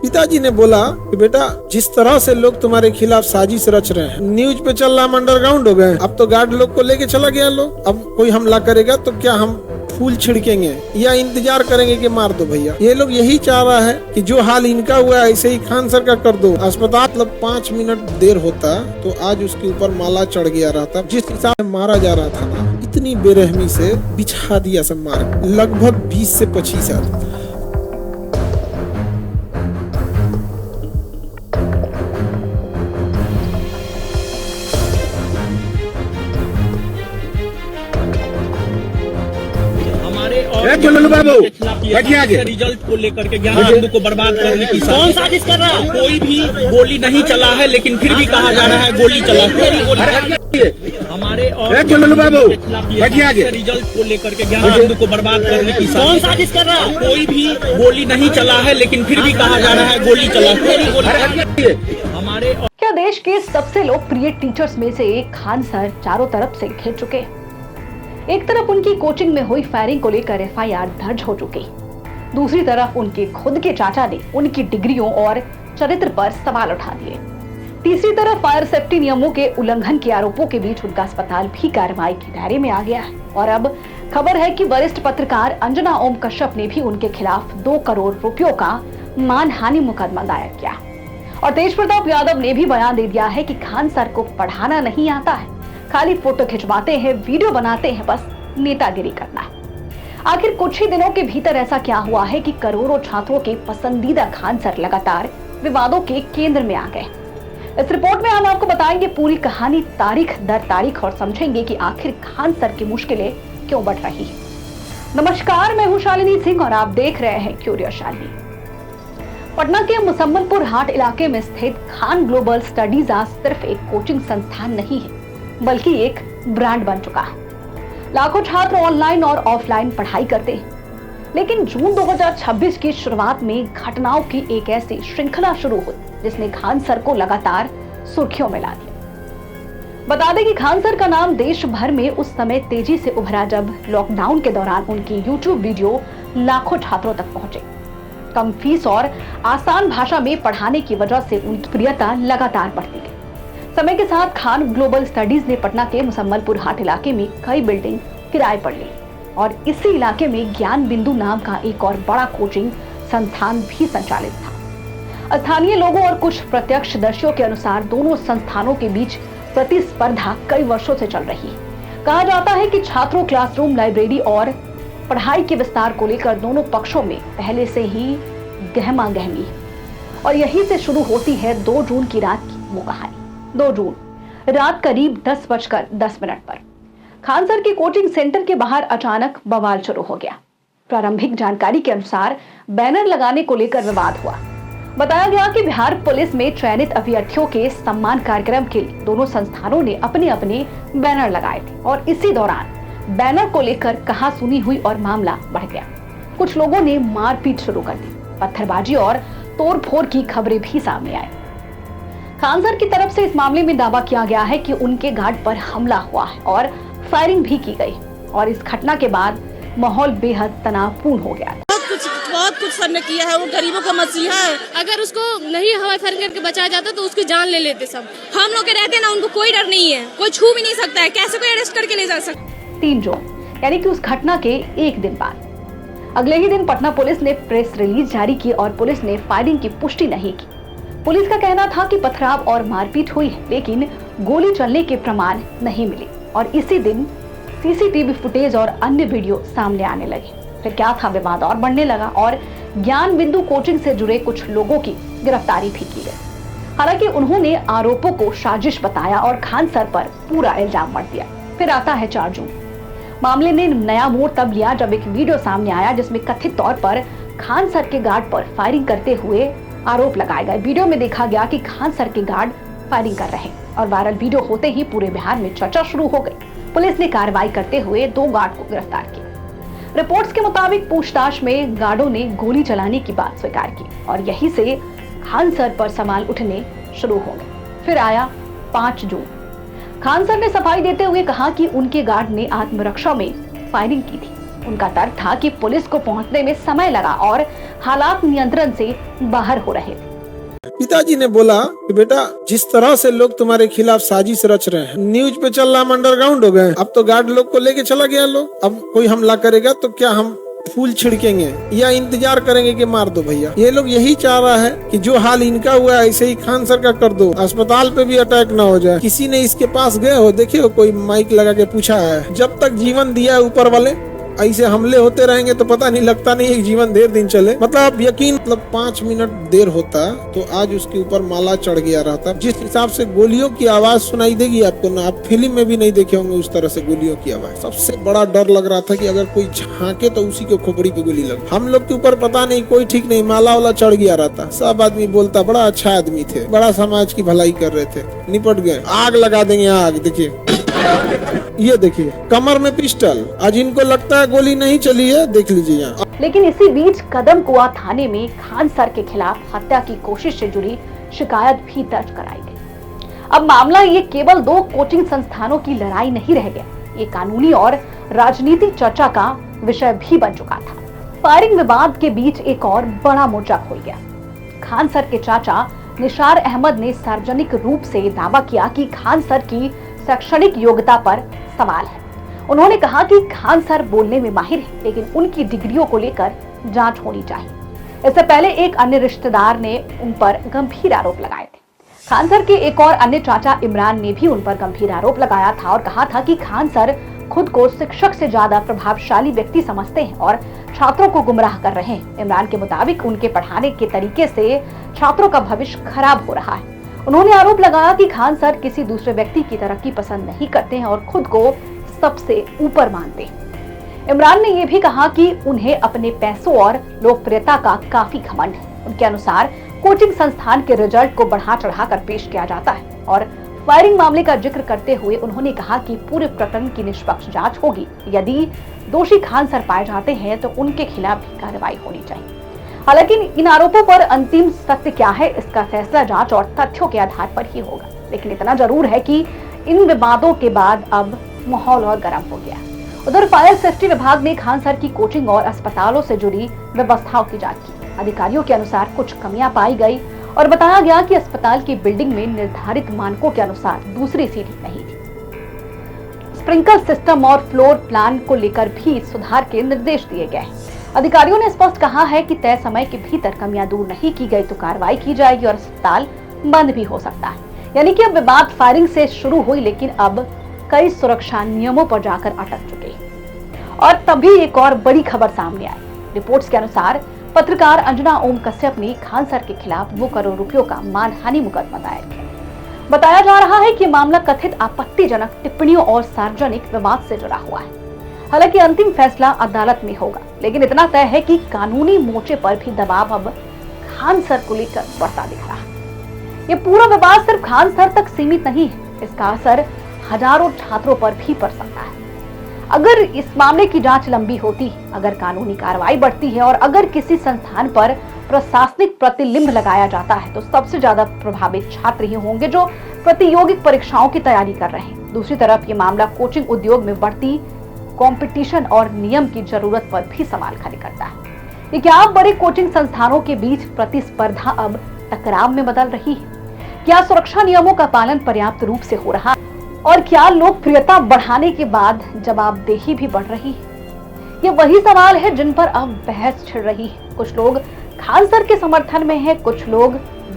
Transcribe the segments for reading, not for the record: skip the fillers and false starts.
पिताजी ने बोला कि बेटा जिस तरह से लोग तुम्हारे खिलाफ साजिश रच रहे हैं, न्यूज पे चल रहा हम अंडरग्राउंड हो गए, अब तो गार्ड लोग को लेके चला गया लोग, अब कोई हमला करेगा तो क्या हम फूल छिड़केंगे या इंतजार करेंगे कि मार दो भैया। ये लोग यही चाह रहा है कि जो हाल इनका हुआ है ऐसे ही खान सर का कर दो। अस्पताल मतलब 5 मिनट देर होता तो आज उसके ऊपर माला चढ़ गया रहता। जिस हिसाब से मारा जा रहा था ना, इतनी बेरहमी से बिछा दिया सब मार, लगभग 20 से 25 आदमी। बाबू रिजल्ट को लेकर के ज्ञान बिंदु को बर्बाद करने की कौन साजिश कर रहा है? कोई भी गोली नहीं चला है, लेकिन फिर भी कहा जा रहा है गोली चला। हमारे बाबू रिजल्ट को लेकर के ज्ञान बिंदु को बर्बाद करने की कौन साजिश कर रहा है? कोई भी गोली नहीं चला है, लेकिन फिर भी कहा जा रहा है गोली चला। हमारे क्या देश के सबसे लोकप्रिय टीचर्स में से एक खान सर चारों तरफ से घिर चुके। एक तरफ उनकी कोचिंग में हुई फायरिंग को लेकर एफआईआर दर्ज हो चुकी, दूसरी तरफ उनके खुद के चाचा ने उनकी डिग्रियों और चरित्र पर सवाल उठा दिए, तीसरी तरफ फायर सेफ्टी नियमों के उल्लंघन के आरोपों के बीच उनका अस्पताल भी कार्रवाई के दायरे में आ गया है। और अब खबर है कि वरिष्ठ पत्रकार अंजना ओम कश्यप ने भी उनके खिलाफ 2 करोड़ रुपयों का मानहानि मुकदमा दायर किया। और तेज प्रताप यादव ने भी बयान दे दिया है कि खान सर को पढ़ाना नहीं आता है, खाली फोटो खिंचवाते हैं, वीडियो बनाते हैं, बस नेतागिरी करना है। आखिर कुछ ही दिनों के भीतर ऐसा क्या हुआ है कि करोड़ों छात्रों के पसंदीदा खान सर लगातार विवादों के केंद्र में आ गए। इस रिपोर्ट में हम आपको बताएंगे पूरी कहानी तारीख दर तारीख और समझेंगे कि आखिर खान सर की मुश्किलें क्यों बढ़ रही है। नमस्कार, मैं हूं शालिनी सिंह और आप देख रहे हैं क्यूरियस शालिनी। पटना के मुसम्मलपुर हाट इलाके में स्थित खान ग्लोबल स्टडीज आज सिर्फ एक कोचिंग संस्थान नहीं है, बल्कि एक ब्रांड बन चुका है। लाखों छात्र ऑनलाइन और ऑफलाइन पढ़ाई करते हैं, लेकिन जून 2026 की शुरुआत में घटनाओं की एक ऐसी श्रृंखला शुरू हुई जिसने खान सर को लगातार सुर्खियों में ला दिया। बता दें कि खान सर का नाम देश भर में उस समय तेजी से उभरा जब लॉकडाउन के दौरान उनकी YouTube वीडियो लाखों छात्रों तक पहुंचे। कम फीस और आसान भाषा में पढ़ाने की वजह से उनकी प्रियता लगातार बढ़ती गई। समय के साथ खान ग्लोबल स्टडीज ने पटना के मुसम्मलपुर हाट इलाके में कई बिल्डिंग किराए पर ली और इसी इलाके में ज्ञान बिंदु नाम का एक और बड़ा कोचिंग संस्थान भी संचालित था। स्थानीय लोगों और कुछ प्रत्यक्षदर्शियों के अनुसार दोनों संस्थानों के बीच प्रतिस्पर्धा कई वर्षों से चल रही है। कहा जाता है कि छात्रों, क्लासरूम, लाइब्रेरी और पढ़ाई के विस्तार को लेकर दोनों पक्षों में पहले से ही गहमा गहमी है और यहीं से शुरू होती है 2 जून की रात की वो कहानी। 2 जून रात करीब 10:10 पर खान सर के कोचिंग सेंटर के बाहर अचानक बवाल शुरू हो गया। प्रारंभिक जानकारी के अनुसार बैनर लगाने को लेकर विवाद हुआ। बताया गया कि बिहार पुलिस में चयनित अभ्यर्थियों के सम्मान कार्यक्रम के लिए दोनों संस्थानों ने अपने अपने बैनर लगाए थे और इसी दौरान बैनर को लेकर कहासुनी हुई और मामला बढ़ गया। कुछ लोगों ने मारपीट शुरू कर दी, पत्थरबाजी और तोड़फोड़ की खबरें भी सामने आई। खान सर की तरफ से इस मामले में दावा किया गया है कि उनके गार्ड पर हमला हुआ है और फायरिंग भी की गई और इस घटना के बाद माहौल बेहद तनावपूर्ण हो गया। बहुत कुछ सर ने किया है, वो गरीबों का मसीहा है। अगर उसको नहीं हवा फायरिंग करके बचाया जाता तो उसकी जान ले लेते सब। हम लोग के रहते ना, उनको कोई डर नहीं है, कोई छू भी नहीं सकता है, कैसे कोई अरेस्ट करके ले जा सकता। 3 जून यानी कि उस घटना के एक दिन बाद अगले ही दिन पटना पुलिस ने प्रेस रिलीज जारी की और पुलिस ने फायरिंग की पुष्टि नहीं की। पुलिस का कहना था कि पथराव और मारपीट हुई है, लेकिन गोली चलने के प्रमाण नहीं मिले और इसी दिन सीसीटीवी फुटेज और अन्य वीडियो सामने आने लगे। फिर क्या था, विवाद और बढ़ने लगा और ज्ञान बिंदु कोचिंग से जुड़े कुछ लोगों की गिरफ्तारी भी की गई। हालांकि उन्होंने आरोपों को साजिश बताया और खान सर पर पूरा इल्जाम मढ़ दिया। फिर आता है 4 जून। मामले ने नया मोड़ तब लिया जब एक वीडियो सामने आया जिसमें कथित तौर पर खान सर के गार्ड पर फायरिंग करते हुए आरोप लगाए गए। वीडियो में देखा गया कि खान सर के गार्ड फायरिंग कर रहे और वायरल वीडियो होते ही पूरे बिहार में चर्चा शुरू हो गई। पुलिस ने कार्रवाई करते हुए 2 गार्ड को गिरफ्तार किया। रिपोर्ट्स के मुताबिक पूछताछ में गार्डों ने गोली चलाने की बात स्वीकार की और यहीं से खान सर पर सवाल उठने शुरू हो गए। फिर आया 5 जून। खान सर ने सफाई देते हुए कहा कि उनके गार्ड ने आत्मरक्षा में फायरिंग की थी। उनका तर्क था कि पुलिस को पहुंचने में समय लगा और हालात नियंत्रण से बाहर हो रहे थे। पिताजी ने बोला कि बेटा जिस तरह से लोग तुम्हारे खिलाफ साजिश रच रहे हैं, न्यूज पे चल रहा, हम अंडरग्राउंड हो गए, अब तो गार्ड लोग को लेके चला गया लोग, अब कोई हमला करेगा तो क्या हम फूल छिड़केंगे या इंतजार करेंगे कि मार दो भैया। ये लोग यही चाह रहा है कि जो हाल इनका हुआ है ऐसे ही खान सर का कर दो, अस्पताल पे भी अटैक ना हो जाए। किसी ने इसके पास गए हो, देखे हो कोई माइक लगा के पूछा है? जब तक जीवन दिया है ऊपर वाले, ऐसे हमले होते रहेंगे तो पता नहीं, लगता नहीं एक जीवन देर दिन चले। मतलब यकीन, मतलब 5 मिनट देर होता तो आज उसके ऊपर माला चढ़ गया रहता। जिस हिसाब से गोलियों की आवाज सुनाई देगी आपको ना, आप फिल्म में भी नहीं देखे होंगे उस तरह से गोलियों की आवाज। सबसे बड़ा डर लग रहा था कि अगर कोई झांके तो उसी के खोपड़ी पे गोली लगे। हम लोग के ऊपर पता नहीं, कोई ठीक नहीं, माला वाला चढ़ गया रहता। सब आदमी बोलता बड़ा अच्छा आदमी थे, बड़ा समाज की भलाई कर रहे थे, निपट गए। आग लगा देंगे आग। देखिए ये देखिए, कमर में पिस्टल, आज इनको लगता है गोली नहीं चली है, देख लीजिए यहाँ। लेकिन इसी बीच कदम कुआं थाने में खान सर के खिलाफ हत्या की कोशिश से जुड़ी शिकायत भी दर्ज कराई गई। अब मामला ये केवल 2 कोचिंग संस्थानों की लड़ाई नहीं रह गया, ये कानूनी और राजनीतिक चर्चा का विषय भी बन चुका था। फायरिंग विवाद के बीच एक और बड़ा मोर्चा खोल गया। खान सर के चाचा निसार अहमद ने सार्वजनिक रूप से दावा किया कि खान सर की शैक्षणिक योग्यता पर सवाल है। उन्होंने कहा कि खान सर बोलने में माहिर हैं, लेकिन उनकी डिग्रियों को लेकर जांच होनी चाहिए। इससे पहले एक अन्य रिश्तेदार ने उन पर गंभीर आरोप लगाए थे। खान सर के एक और अन्य चाचा इमरान ने भी उन पर गंभीर आरोप लगाया था और कहा था कि खान सर खुद को शिक्षक से ज्यादा प्रभावशाली व्यक्ति समझते हैं और छात्रों को गुमराह कर रहे हैं। इमरान के मुताबिक उनके पढ़ाने के तरीके से छात्रों का भविष्य खराब हो रहा है। उन्होंने आरोप लगाया कि खान सर किसी दूसरे व्यक्ति की तरक्की पसंद नहीं करते हैं और खुद को सबसे ऊपर मानते हैं। इमरान ने यह भी कहा कि उन्हें अपने पैसों और लोकप्रियता का काफी घमंड है। उनके अनुसार कोचिंग संस्थान के रिजल्ट को बढ़ा चढ़ाकर पेश किया जाता है और फायरिंग मामले का जिक्र करते हुए उन्होंने कहा कि पूरे प्रकरण की निष्पक्ष जांच होगी। यदि दोषी खान सर पाए जाते हैं तो उनके खिलाफ भी कार्रवाई होनी चाहिए। हालांकि इन आरोपों पर अंतिम सत्य क्या है, इसका फैसला जांच और तथ्यों के आधार पर ही होगा। लेकिन इतना जरूर है कि इन विवादों के बाद अब माहौल और गर्म हो गया। उधर फायर सेफ्टी विभाग ने खान सर की कोचिंग और अस्पतालों से जुड़ी व्यवस्थाओं की जांच की। अधिकारियों के अनुसार कुछ कमियां पाई गई और बताया गया कि अस्पताल की बिल्डिंग में निर्धारित मानकों के अनुसार दूसरी सीढ़ी नहीं थी। स्प्रिंकलर सिस्टम और फ्लोर प्लान को लेकर भी सुधार के निर्देश दिए गए। अधिकारियों ने स्पष्ट कहा है कि तय समय के भीतर कमियां दूर नहीं की गई तो कार्रवाई की जाएगी और अस्पताल बंद भी हो सकता है। यानी कि अब विवाद फायरिंग से शुरू हुई, लेकिन अब कई सुरक्षा नियमों पर जाकर अटक चुके। और तभी एक और बड़ी खबर सामने आई। रिपोर्ट्स के अनुसार पत्रकार अंजना ओम कश्यप ने खान सर के खिलाफ 2 करोड़ रुपयों का मानहानि मुकदमा दायर किया। बताया जा रहा है कि मामला कथित आपत्तिजनक टिप्पणियों और सार्वजनिक विवाद से जुड़ा हुआ है। हालांकि अंतिम फैसला अदालत में होगा, लेकिन इतना तय है कि कानूनी मोर्चे पर भी दबाव अब खान सर को लेकर बढ़ता दिख रहा है। ये पूरा विवाद सिर्फ खान सर तक सीमित नहीं है, इसका असर हजारों छात्रों पर भी पड़ सकता है। अगर इस मामले की जांच लंबी होती है, अगर कानूनी कार्रवाई बढ़ती है और अगर किसी संस्थान पर प्रशासनिक प्रतिलिंब लगाया जाता है तो सबसे ज्यादा प्रभावित छात्र ही होंगे जो प्रतियोगिक परीक्षाओं की तैयारी कर रहे हैं। दूसरी तरफ ये मामला कोचिंग उद्योग में बढ़ती कंपटीशन और नियम की जरूरत पर भी सवाल खड़े करता है। ये क्या बड़े कोचिंग संस्थानों के बीच प्रतिस्पर्धा अब टकराव में बदल रही है? क्या सुरक्षा नियमों का पालन पर्याप्त रूप से हो रहा है? और क्या लोकप्रियता बढ़ाने के बाद जवाबदेही भी बढ़ रही है? ये वही सवाल है जिन पर अब बहस छिड़ रही है। कुछ लोग खान सर के समर्थन में हैं, कुछ लोग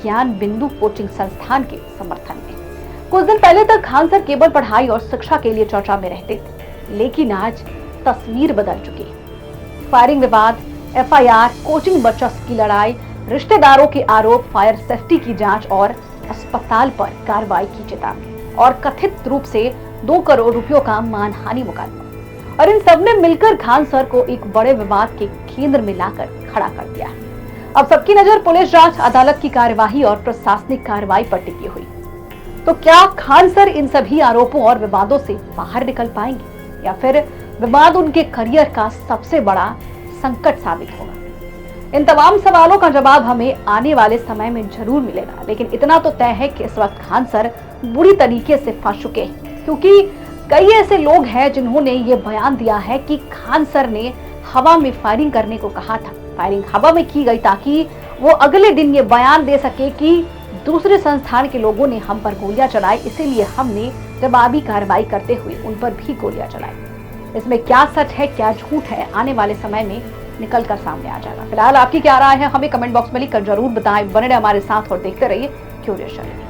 ज्ञान बिंदु कोचिंग संस्थान के समर्थन में। कुछ दिन पहले तक खान सर केवल पढ़ाई और शिक्षा के लिए चर्चा में रहते थे, लेकिन आज तस्वीर बदल चुकी है। फायरिंग विवाद, एफआईआर, कोचिंग वर्चस्व की लड़ाई, रिश्तेदारों के आरोप, फायर सेफ्टी की जांच और अस्पताल पर कार्रवाई की चेतावनी और कथित रूप से 2 करोड़ रुपयों का मानहानि मुकदमा, और इन सब ने मिलकर खान सर को एक बड़े विवाद के केंद्र में लाकर खड़ा कर दिया। अब सबकी नजर पुलिस जांच, अदालत की कार्यवाही और प्रशासनिक कार्रवाई पर टिकी हुई। तो क्या खान सर इन सभी आरोपों और विवादों से बाहर निकल पाएंगे या फिर विवाद उनके करियर का सबसे बड़ा संकट साबित होगा? इन तमाम सवालों का जवाब हमें आने वाले समय में जरूर मिलेगा, लेकिन इतना तो तय है कि इस वक्त खान सर बुरी तरीके से फंस चुके हैं, क्योंकि कई ऐसे लोग हैं जिन्होंने ये बयान दिया है कि खान सर ने हवा में फायरिंग करने को कहा था। फायरिंग हवा में की गई ताकि वो अगले दिन ये बयान दे सके कि दूसरे संस्थान के लोगों ने हम पर गोलियां चलाई, इसीलिए हमने जवाबी कार्रवाई करते हुए उन पर भी गोलियां चलाई। इसमें क्या सच है क्या झूठ है, आने वाले समय में निकलकर सामने आ जाएगा। फिलहाल आपकी क्या राय है हमें कमेंट बॉक्स में लिखकर जरूर बताएं। बने रहे हमारे साथ और देखते रहिए क्यूरियस चैनल।